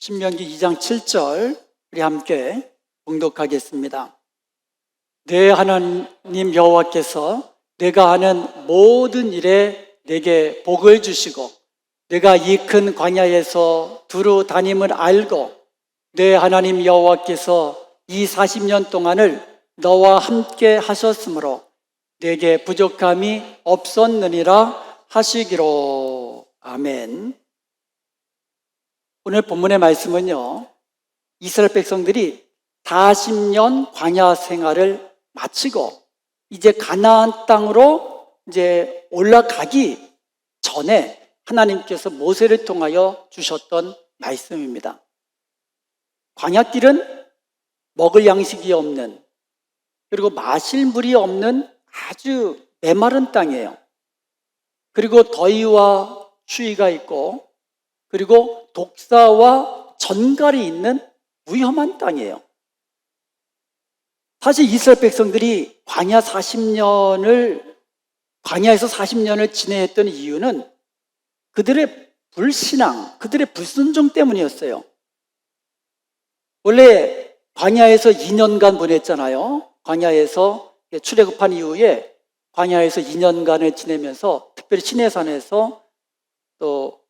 신명기 2장 7절 우리 함께 봉독하겠습니다. 내 하나님 여호와께서 내가 하는 모든 일에 내게 복을 주시고 내가 이 큰 광야에서 두루 다님을 알고 내 하나님 여호와께서 이 40년 동안을 너와 함께 하셨으므로 내게 부족함이 없었느니라 하시기로. 아멘. 오늘 본문의 말씀은요, 이스라엘 백성들이 40년 광야 생활을 마치고 이제 가나안 땅으로 이제 올라가기 전에 하나님께서 모세를 통하여 주셨던 말씀입니다. 광야길은 먹을 양식이 없는, 그리고 마실 물이 없는 아주 메마른 땅이에요. 그리고 더위와 추위가 있고, 그리고 독사와 전갈이 있는 위험한 땅이에요. 사실 이스라엘 백성들이 광야에서 40년을 지내했던 이유는 그들의 불신앙, 그들의 불순종 때문이었어요. 원래 광야에서 2년간 보냈잖아요. 광야에서 출애굽한 이후에 광야에서 2년간을 지내면서 특별히 시내산에서 또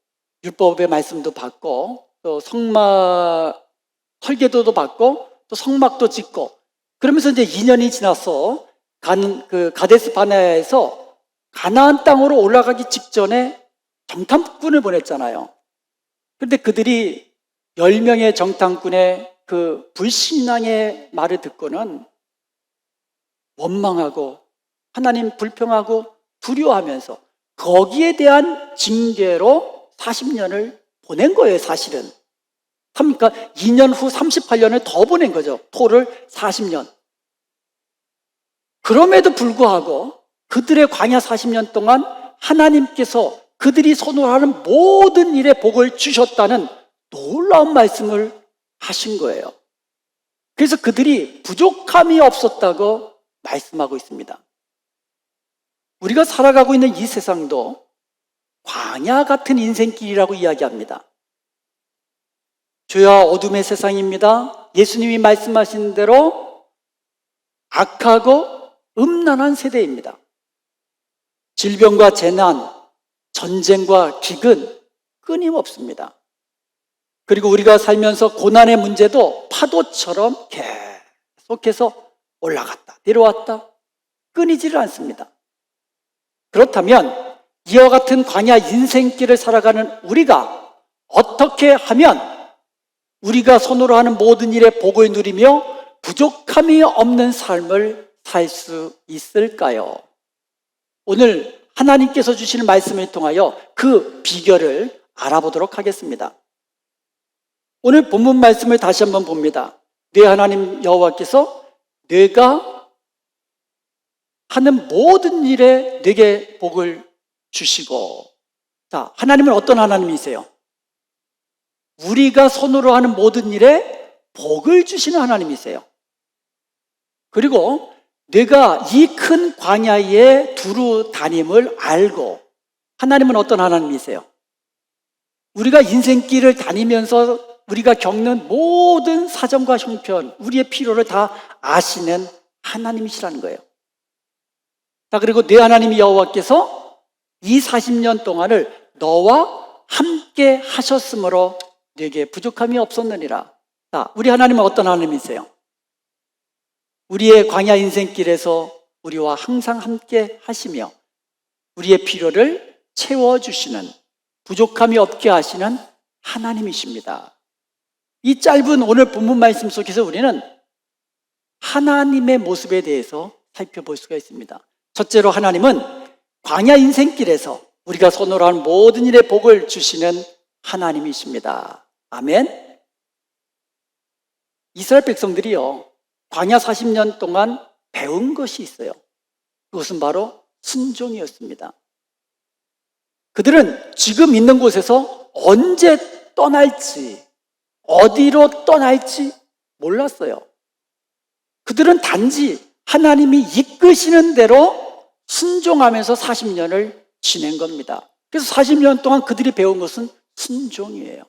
율법의 말씀도 받고 또 설계도도 받고 또 성막도 짓고, 그러면서 이제 2년이 지나서 가데스 바네아에서 가나안 땅으로 올라가기 직전에 정탐꾼을 보냈잖아요. 그런데 그들이 10명의 정탐꾼의 그 불신앙의 말을 듣고는 원망하고 하나님 불평하고 두려워하면서 거기에 대한 징계로 40년을 보낸 거예요, 사실은. 그러니까 2년 후 38년을 더 보낸 거죠. 토를 40년. 그럼에도 불구하고 그들의 광야 40년 동안 하나님께서 그들이 손으로 하는 모든 일에 복을 주셨다는 놀라운 말씀을 하신 거예요. 그래서 그들이 부족함이 없었다고 말씀하고 있습니다. 우리가 살아가고 있는 이 세상도 광야 같은 인생길이라고 이야기합니다. 죄와 어둠의 세상입니다. 예수님이 말씀하신 대로 악하고 음란한 세대입니다. 질병과 재난, 전쟁과 기근 끊임없습니다. 그리고 우리가 살면서 고난의 문제도 파도처럼 계속해서 올라갔다 내려왔다 끊이지를 않습니다. 그렇다면 이와 같은 광야 인생길을 살아가는 우리가 어떻게 하면 우리가 손으로 하는 모든 일에 복을 누리며 부족함이 없는 삶을 살 수 있을까요? 오늘 하나님께서 주시는 말씀을 통하여 그 비결을 알아보도록 하겠습니다. 오늘 본문 말씀을 다시 한번 봅니다. 내 하나님 여호와께서 내가 하는 모든 일에 내게 복을 주시고. 자, 하나님은 어떤 하나님이세요? 우리가 손으로 하는 모든 일에 복을 주시는 하나님이세요. 그리고 내가 이 큰 광야에 두루 다님을 알고. 하나님은 어떤 하나님이세요? 우리가 인생길을 다니면서 우리가 겪는 모든 사정과 형편, 우리의 필요를 다 아시는 하나님이시라는 거예요. 자, 그리고 내 하나님 여호와께서 이 40년 동안을 너와 함께 하셨으므로 내게 부족함이 없었느니라. 자, 우리 하나님은 어떤 하나님이세요? 우리의 광야 인생길에서 우리와 항상 함께 하시며 우리의 필요를 채워주시는, 부족함이 없게 하시는 하나님이십니다. 이 짧은 오늘 본문 말씀 속에서 우리는 하나님의 모습에 대해서 살펴볼 수가 있습니다. 첫째로 하나님은 광야 인생길에서 우리가 손으로 하는 모든 일에 복을 주시는 하나님이십니다. 아멘. 이스라엘 백성들이요, 광야 40년 동안 배운 것이 있어요. 그것은 바로 순종이었습니다. 그들은 지금 있는 곳에서 언제 떠날지, 어디로 떠날지 몰랐어요. 그들은 단지 하나님이 이끄시는 대로 순종하면서 40년을 지낸 겁니다. 그래서 40년 동안 그들이 배운 것은 순종이에요.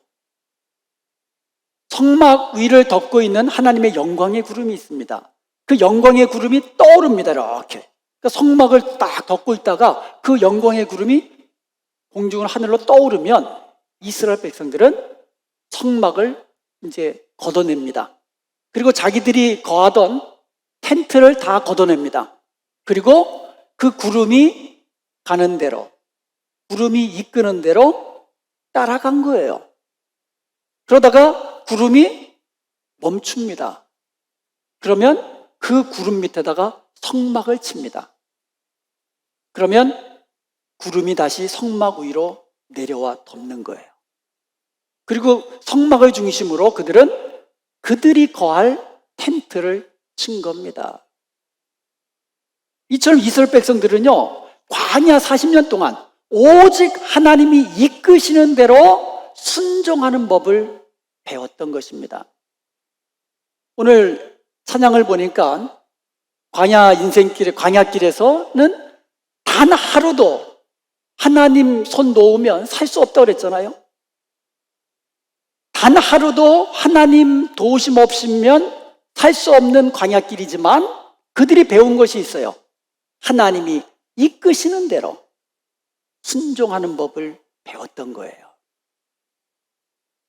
성막 위를 덮고 있는 하나님의 영광의 구름이 있습니다. 그 영광의 구름이 떠오릅니다. 이렇게. 그러니까 성막을 딱 덮고 있다가 그 영광의 구름이 공중을 하늘로 떠오르면 이스라엘 백성들은 성막을 이제 걷어냅니다. 그리고 자기들이 거하던 텐트를 다 걷어냅니다. 그리고 그 구름이 가는 대로, 구름이 이끄는 대로 따라간 거예요. 그러다가 구름이 멈춥니다. 그러면 그 구름 밑에다가 성막을 칩니다. 그러면 구름이 다시 성막 위로 내려와 덮는 거예요. 그리고 성막을 중심으로 그들이 거할 텐트를 친 겁니다. 이처럼 이스라엘 백성들은요, 광야 40년 동안 오직 하나님이 이끄시는 대로 순종하는 법을 배웠던 것입니다. 오늘 찬양을 보니까 광야길에서는 단 하루도 하나님 손 놓으면 살 수 없다고 그랬잖아요. 단 하루도 하나님 도우심 없으면 살 수 없는 광야길이지만 그들이 배운 것이 있어요. 하나님이 이끄시는 대로 순종하는 법을 배웠던 거예요.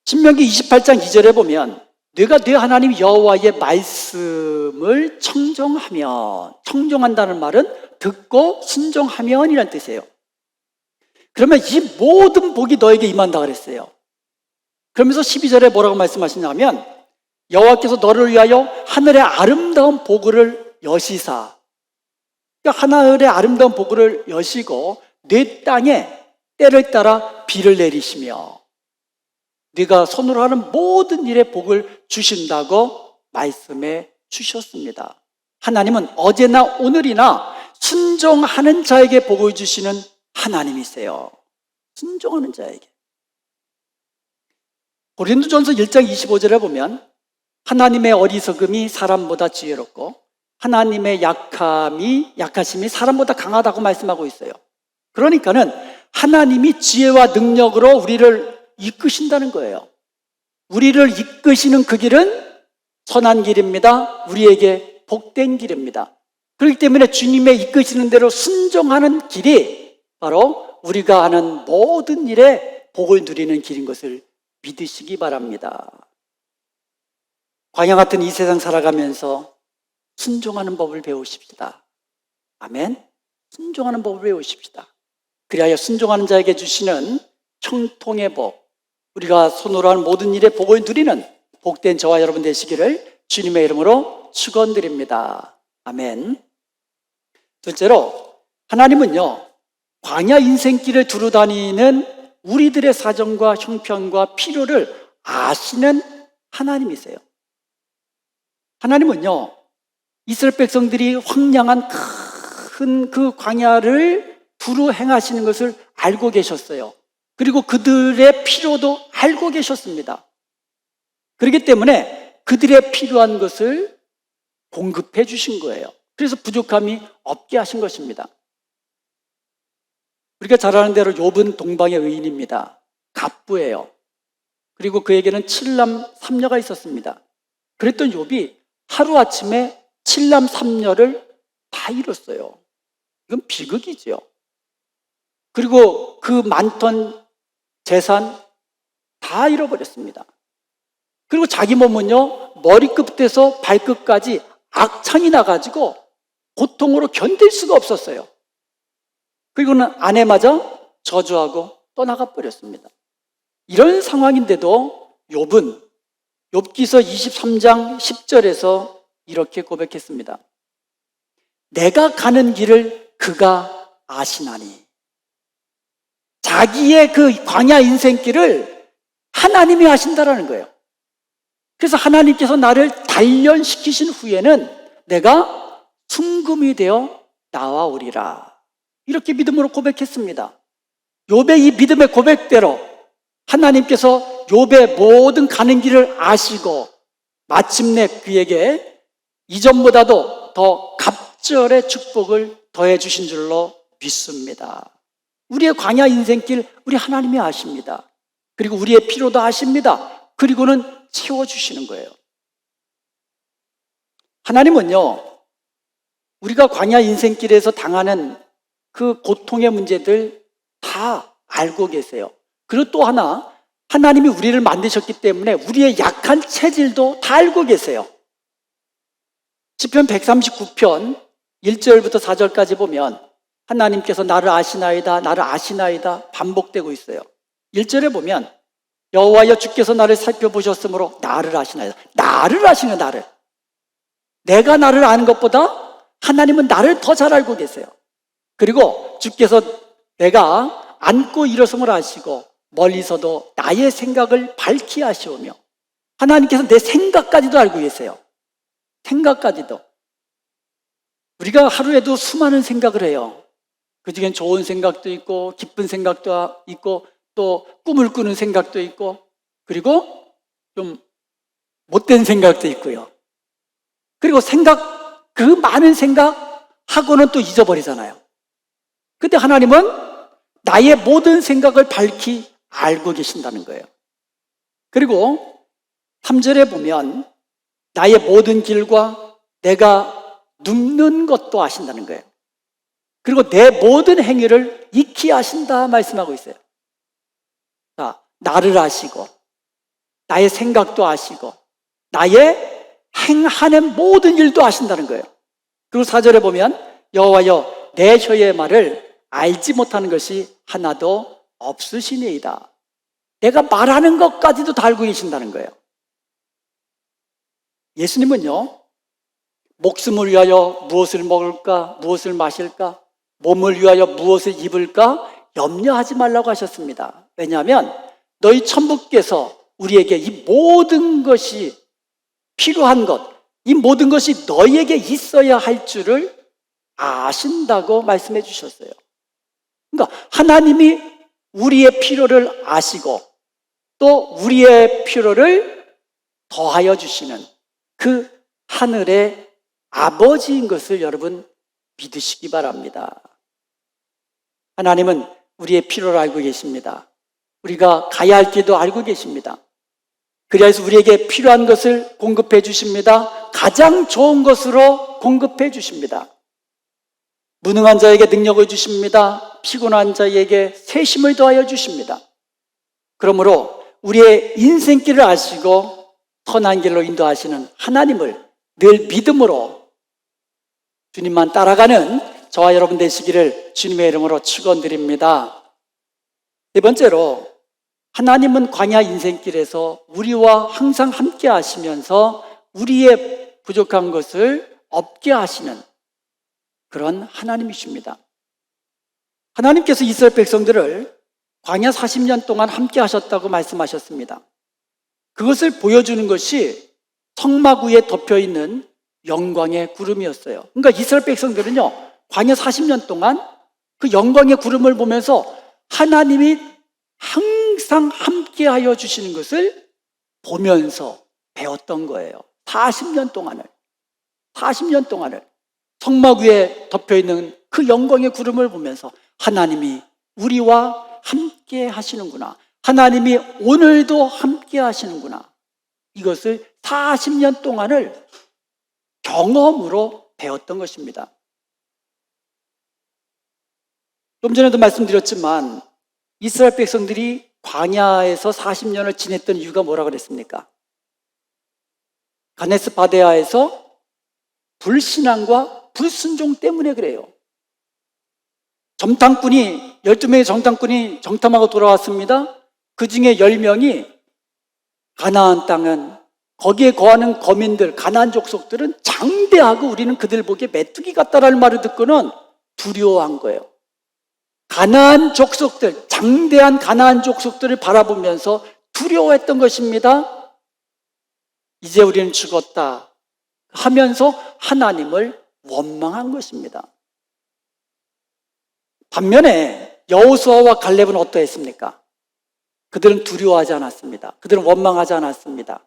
신명기 28장 2절에 보면 네가 네 하나님 여호와의 말씀을 청종한다는 말은 듣고 순종하면이라는 뜻이에요. 그러면 이 모든 복이 너에게 임한다 그랬어요. 그러면서 12절에 뭐라고 말씀하시냐면 여호와께서 너를 위하여 하늘의 아름다운 보글을 여시사, 그러니까 하늘의 아름다운 보글을 여시고 네 땅에 때를 따라 비를 내리시며 네가 손으로 하는 모든 일에 복을 주신다고 말씀해 주셨습니다. 하나님은 어제나 오늘이나 순종하는 자에게 복을 주시는 하나님이세요. 순종하는 자에게. 고린도전서 1장 25절에 보면 하나님의 어리석음이 사람보다 지혜롭고 하나님의 약하심이 사람보다 강하다고 말씀하고 있어요. 그러니까는 하나님이 지혜와 능력으로 우리를 이끄신다는 거예요. 우리를 이끄시는 그 길은 선한 길입니다. 우리에게 복된 길입니다. 그렇기 때문에 주님의 이끄시는 대로 순종하는 길이 바로 우리가 하는 모든 일에 복을 누리는 길인 것을 믿으시기 바랍니다. 광야 같은 이 세상 살아가면서 순종하는 법을 배우십시다. 아멘. 순종하는 법을 배우십시다. 그리하여 순종하는 자에게 주시는 형통의 복, 우리가 손으로 하는 모든 일에 복을 누리는 복된 저와 여러분 되시기를 주님의 이름으로 축원드립니다. 아멘. 둘째로 하나님은요, 광야 인생길을 두루 다니는 우리들의 사정과 형편과 필요를 아시는 하나님이세요. 하나님은요, 이스라엘 백성들이 황량한 큰 그 광야를 두루 행하시는 것을 알고 계셨어요. 그리고 그들의 필요도 알고 계셨습니다. 그렇기 때문에 그들의 필요한 것을 공급해 주신 거예요. 그래서 부족함이 없게 하신 것입니다. 우리가 잘 아는 대로 욥은 동방의 의인입니다. 갑부예요. 그리고 그에게는 7남 3녀가 있었습니다. 그랬던 욥이 하루아침에 7남 3녀를 다 잃었어요. 이건 비극이죠. 그리고 그 많던 재산 다 잃어버렸습니다. 그리고 자기 몸은요, 머리끝에서 발끝까지 악창이 나가지고 고통으로 견딜 수가 없었어요. 그리고는 아내마저 저주하고 떠나가 버렸습니다. 이런 상황인데도 욥은 욥기서 23장 10절에서 이렇게 고백했습니다. 내가 가는 길을 그가 아시나니. 자기의 그 광야 인생길을 하나님이 아신다라는 거예요. 그래서 하나님께서 나를 단련시키신 후에는 내가 순금이 되어 나와오리라. 이렇게 믿음으로 고백했습니다. 욥의 이 믿음의 고백대로 하나님께서 욥의 모든 가는 길을 아시고 마침내 그에게 이전보다도 더 갑절의 축복을 더해 주신 줄로 믿습니다. 우리의 광야 인생길 우리 하나님이 아십니다. 그리고 우리의 필요도 아십니다. 그리고는 채워주시는 거예요. 하나님은요, 우리가 광야 인생길에서 당하는 그 고통의 문제들 다 알고 계세요. 그리고 또 하나, 하나님이 우리를 만드셨기 때문에 우리의 약한 체질도 다 알고 계세요. 시편 139편 1절부터 4절까지 보면 하나님께서 나를 아시나이다, 나를 아시나이다 반복되고 있어요. 1절에 보면 여호와여 주께서 나를 살펴보셨으므로 나를 아시나이다. 나를 아시는 나를. 내가 나를 아는 것보다 하나님은 나를 더 잘 알고 계세요. 그리고 주께서 내가 앉고 일어섬을 아시고 멀리서도 나의 생각을 밝히 아시오며 하나님께서 내 생각까지도 알고 계세요. 생각까지도. 우리가 하루에도 수많은 생각을 해요. 그중엔 좋은 생각도 있고 기쁜 생각도 있고 또 꿈을 꾸는 생각도 있고 그리고 좀 못된 생각도 있고요. 그리고 그 많은 생각하고는 또 잊어버리잖아요. 근데 하나님은 나의 모든 생각을 밝히 알고 계신다는 거예요. 그리고 3절에 보면 나의 모든 길과 내가 눕는 것도 아신다는 거예요. 그리고 내 모든 행위를 익히 아신다 말씀하고 있어요. 자, 나를 아시고 나의 생각도 아시고 나의 행하는 모든 일도 아신다는 거예요. 그리고 4절에 보면 여호와여 내 혀의 말을 알지 못하는 것이 하나도 없으시니이다. 내가 말하는 것까지도 다 알고 계신다는 거예요. 예수님은요, 목숨을 위하여 무엇을 먹을까, 무엇을 마실까, 몸을 위하여 무엇을 입을까 염려하지 말라고 하셨습니다. 왜냐하면 너희 천부께서 우리에게 이 모든 것이 필요한 것, 이 모든 것이 너희에게 있어야 할 줄을 아신다고 말씀해 주셨어요. 그러니까 하나님이 우리의 필요를 아시고 또 우리의 필요를 더하여 주시는 그 하늘의 아버지인 것을 여러분 믿으시기 바랍니다. 하나님은 우리의 필요를 알고 계십니다. 우리가 가야 할 길도 알고 계십니다. 그래서 우리에게 필요한 것을 공급해 주십니다. 가장 좋은 것으로 공급해 주십니다. 무능한 자에게 능력을 주십니다. 피곤한 자에게 세심을 더하여 주십니다. 그러므로 우리의 인생길을 아시고 선한 길로 인도하시는 하나님을 늘 믿음으로 주님만 따라가는 저와 여러분 되시기를 주님의 이름으로 축원드립니다. 네 번째로 하나님은 광야 인생길에서 우리와 항상 함께 하시면서 우리의 부족한 것을 없게 하시는 그런 하나님이십니다. 하나님께서 이스라엘 백성들을 광야 40년 동안 함께 하셨다고 말씀하셨습니다. 그것을 보여주는 것이 성막 위에 덮여있는 영광의 구름이었어요. 그러니까 이스라엘 백성들은요, 광야 40년 동안 그 영광의 구름을 보면서 하나님이 항상 함께하여 주시는 것을 보면서 배웠던 거예요. 40년 동안을 성막 위에 덮여있는 그 영광의 구름을 보면서 하나님이 우리와 함께 하시는구나, 하나님이 오늘도 함께 하시는구나, 이것을 40년 동안을 경험으로 배웠던 것입니다. 좀 전에도 말씀드렸지만 이스라엘 백성들이 광야에서 40년을 지냈던 이유가 뭐라고 그랬습니까? 가데스 바네아에서 불신앙과 불순종 때문에 그래요. 12명의 정탐꾼이 정탐하고 돌아왔습니다. 그 중에 10명이 가나안 땅은, 거기에 거하는 거민들, 가나안 족속들은 장대하고 우리는 그들 보기에 메뚜기 같다라는 말을 듣고는 두려워한 거예요. 가나안 족속들, 장대한 가나안 족속들을 바라보면서 두려워했던 것입니다. 이제 우리는 죽었다 하면서 하나님을 원망한 것입니다. 반면에 여호수아와 갈렙은 어떠했습니까? 그들은 두려워하지 않았습니다. 그들은 원망하지 않았습니다.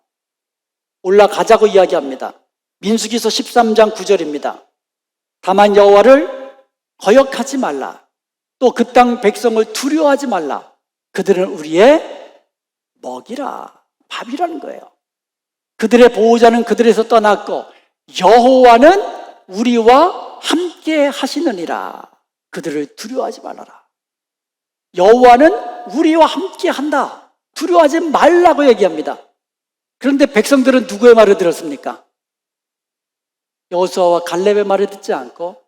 올라가자고 이야기합니다. 민수기서 13장 9절입니다. 다만 여호와를 거역하지 말라. 또 그 땅 백성을 두려워하지 말라. 그들은 우리의 먹이라 밥이라는 거예요. 그들의 보호자는 그들에서 떠났고 여호와는 우리와 함께 하시느니라. 그들을 두려워하지 말아라. 여호와는 우리와 함께 한다. 두려워하지 말라고 얘기합니다. 그런데 백성들은 누구의 말을 들었습니까? 여호수아와 갈렙의 말을 듣지 않고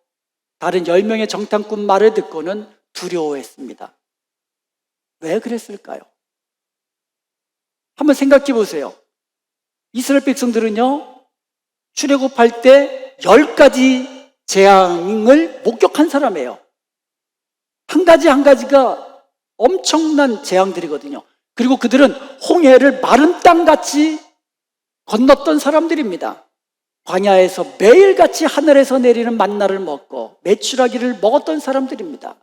다른 10명의 정탐꾼 말을 듣고는 두려워했습니다. 왜 그랬을까요? 한번 생각해 보세요. 이스라엘 백성들은요, 출애굽할 때 10가지 재앙을 목격한 사람이에요. 한 가지 한 가지가 엄청난 재앙들이거든요. 그리고 그들은 홍해를 마른 땅같이 건넜던 사람들입니다. 광야에서 매일같이 하늘에서 내리는 만나를 먹고 메추라기를 먹었던 사람들입니다.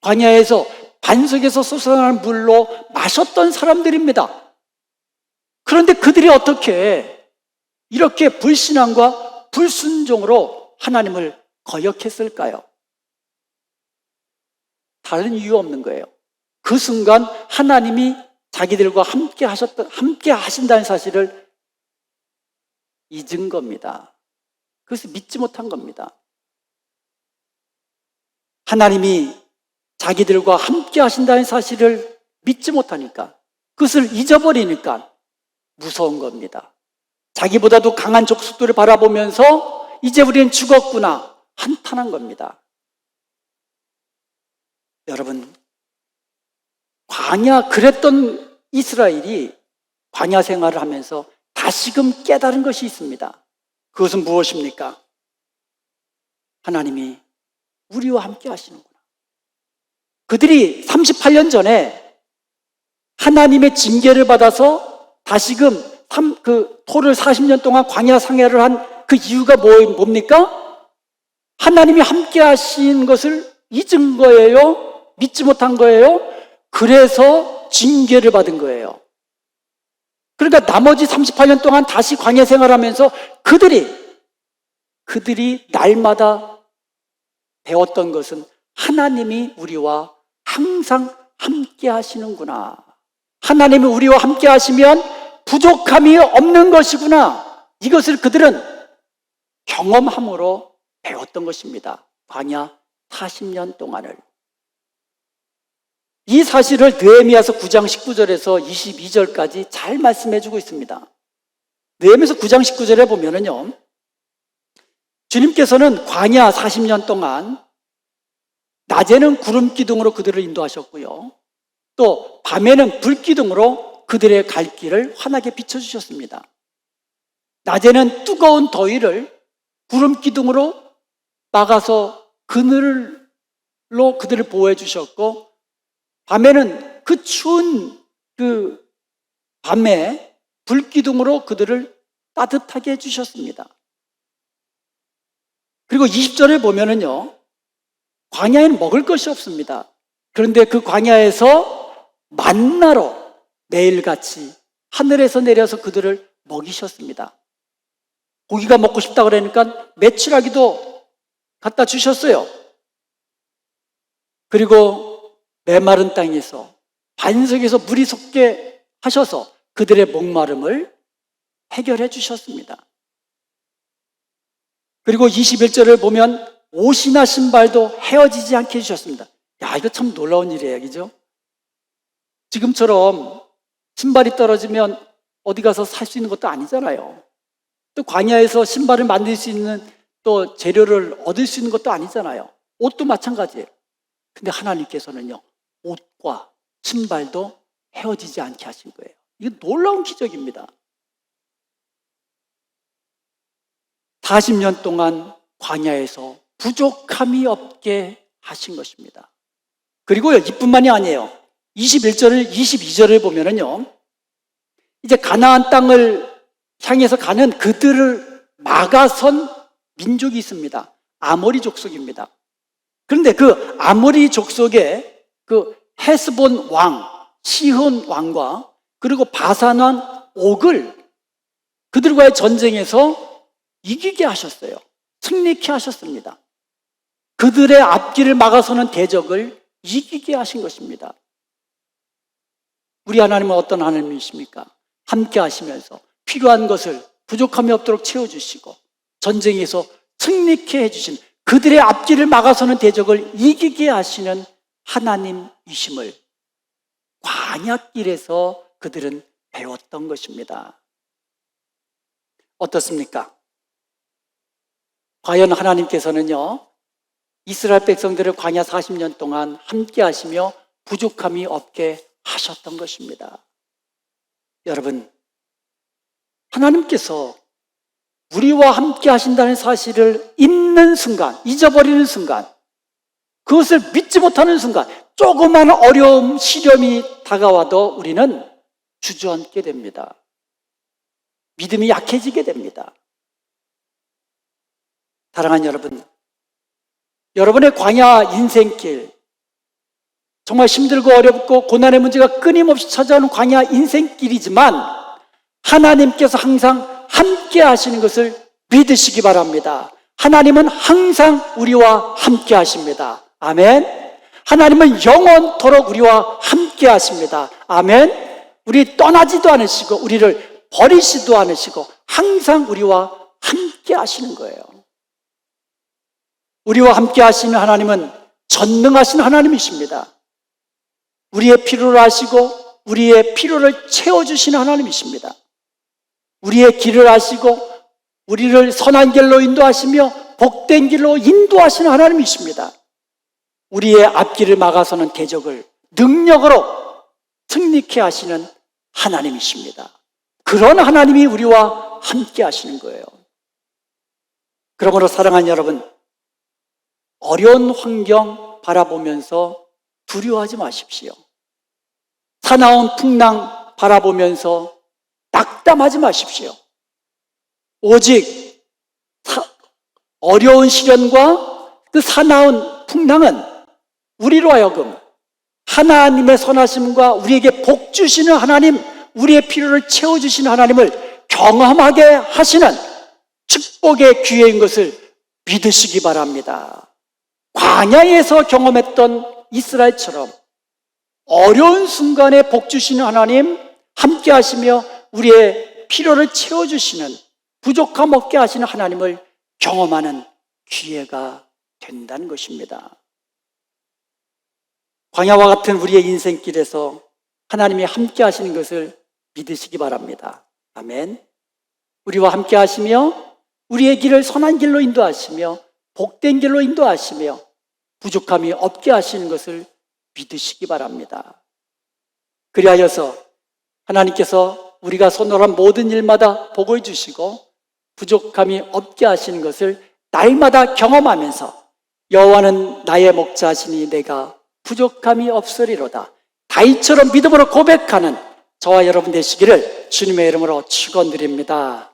광야에서 반석에서 솟아나는 물로 마셨던 사람들입니다. 그런데 그들이 어떻게 이렇게 불신앙과 불순종으로 하나님을 거역했을까요? 다른 이유 없는 거예요. 그 순간 하나님이 자기들과 함께 하신다는 사실을 잊은 겁니다. 그래서 믿지 못한 겁니다. 하나님이 자기들과 함께 하신다는 사실을 믿지 못하니까, 그것을 잊어버리니까 무서운 겁니다. 자기보다도 강한 족속들을 바라보면서 이제 우리는 죽었구나 한탄한 겁니다. 여러분, 그랬던 이스라엘이 광야 생활을 하면서 다시금 깨달은 것이 있습니다. 그것은 무엇입니까? 하나님이 우리와 함께 하시는구나. 그들이 38년 전에 하나님의 징계를 받아서 다시금 토를 40년 동안 광야 생활을 한 그 이유가 뭡니까? 하나님이 함께 하신 것을 잊은 거예요? 믿지 못한 거예요? 그래서 징계를 받은 거예요. 그러니까 나머지 38년 동안 다시 광야 생활하면서 그들이 날마다 배웠던 것은 하나님이 우리와 항상 함께 하시는구나. 하나님이 우리와 함께 하시면 부족함이 없는 것이구나. 이것을 그들은 경험함으로 배웠던 것입니다. 광야 40년 동안을. 이 사실을 느헤미야서 9장 19절에서 22절까지 잘 말씀해 주고 있습니다. 느헤미야서 9장 19절에 보면은요, 주님께서는 광야 40년 동안 낮에는 구름 기둥으로 그들을 인도하셨고요, 또 밤에는 불 기둥으로 그들의 갈 길을 환하게 비춰주셨습니다. 낮에는 뜨거운 더위를 구름 기둥으로 막아서 그늘로 그들을 보호해 주셨고, 밤에는 그 추운 밤에 불기둥으로 그들을 따뜻하게 해주셨습니다. 그리고 20절을 보면은요, 광야에는 먹을 것이 없습니다. 그런데 그 광야에서 만나로 매일같이 하늘에서 내려서 그들을 먹이셨습니다. 고기가 먹고 싶다 그러니까 메추라기도 갖다 주셨어요. 그리고 메마른 땅에서 반석에서 물이 솟게 하셔서 그들의 목마름을 해결해 주셨습니다. 그리고 21절을 보면 옷이나 신발도 헤어지지 않게 해주셨습니다. 야, 이거 참 놀라운 일이에요, 그죠? 지금처럼 신발이 떨어지면 어디 가서 살 수 있는 것도 아니잖아요. 또 광야에서 신발을 만들 수 있는 또 재료를 얻을 수 있는 것도 아니잖아요. 옷도 마찬가지예요. 근데 하나님께서는요, 옷과 신발도 헤어지지 않게 하신 거예요. 이거 놀라운 기적입니다. 40년 동안 광야에서 부족함이 없게 하신 것입니다. 그리고요, 이뿐만이 아니에요. 21절을 22절을 보면은요, 이제 가나안 땅을 향해서 가는 그들을 막아선 민족이 있습니다. 아모리 족속입니다. 그런데 그 아모리 족속의 그 헤스본 왕, 시혼 왕과 그리고 바산 왕 옥을 그들과의 전쟁에서 이기게 하셨어요. 승리케 하셨습니다. 그들의 앞길을 막아서는 대적을 이기게 하신 것입니다. 우리 하나님은 어떤 하나님이십니까? 함께 하시면서 필요한 것을 부족함이 없도록 채워주시고 전쟁에서 승리케 해주신 그들의 앞길을 막아서는 대적을 이기게 하시는 하나님이심을 광야길에서 그들은 배웠던 것입니다. 어떻습니까? 과연 하나님께서는요, 이스라엘 백성들을 광야 40년 동안 함께 하시며 부족함이 없게 하셨던 것입니다. 여러분, 하나님께서 우리와 함께 하신다는 사실을 잊는 순간, 잊어버리는 순간, 그것을 믿지 못하는 순간, 조그만 어려움, 시련이 다가와도 우리는 주저앉게 됩니다. 믿음이 약해지게 됩니다. 사랑하는 여러분, 여러분의 광야 인생길, 정말 힘들고 어렵고 고난의 문제가 끊임없이 찾아오는 광야 인생길이지만 하나님께서 항상 함께 하시는 것을 믿으시기 바랍니다. 하나님은 항상 우리와 함께 하십니다. 아멘. 하나님은 영원토록 우리와 함께 하십니다. 아멘. 우리 떠나지도 않으시고 우리를 버리시도 않으시고 항상 우리와 함께 하시는 거예요. 우리와 함께 하시는 하나님은 전능하신 하나님이십니다. 우리의 필요를 아시고 우리의 필요를 채워주시는 하나님이십니다. 우리의 길을 아시고 우리를 선한 길로 인도하시며 복된 길로 인도하시는 하나님이십니다. 우리의 앞길을 막아서는 대적을 능력으로 승리케 하시는 하나님이십니다. 그런 하나님이 우리와 함께 하시는 거예요. 그러므로 사랑하는 여러분, 어려운 환경 바라보면서 두려워하지 마십시오. 사나운 풍랑 바라보면서 낙담하지 마십시오. 오직 어려운 시련과 그 사나운 풍랑은 우리로 하여금 하나님의 선하심과 우리에게 복 주시는 하나님, 우리의 필요를 채워주시는 하나님을 경험하게 하시는 축복의 기회인 것을 믿으시기 바랍니다. 광야에서 경험했던 이스라엘처럼 어려운 순간에 복 주시는 하나님, 함께 하시며 우리의 필요를 채워주시는, 부족함 없게 하시는 하나님을 경험하는 기회가 된다는 것입니다. 광야와 같은 우리의 인생길에서 하나님이 함께 하시는 것을 믿으시기 바랍니다. 아멘. 우리와 함께 하시며 우리의 길을 선한 길로 인도하시며 복된 길로 인도하시며 부족함이 없게 하시는 것을 믿으시기 바랍니다. 그리하여서 하나님께서 우리가 손으로 모든 일마다 복을 주시고 부족함이 없게 하시는 것을 날마다 경험하면서 여호와는 나의 목자시니 내가 부족함이 없으리로다, 다윗처럼 믿음으로 고백하는 저와 여러분 되시기를 주님의 이름으로 축원드립니다.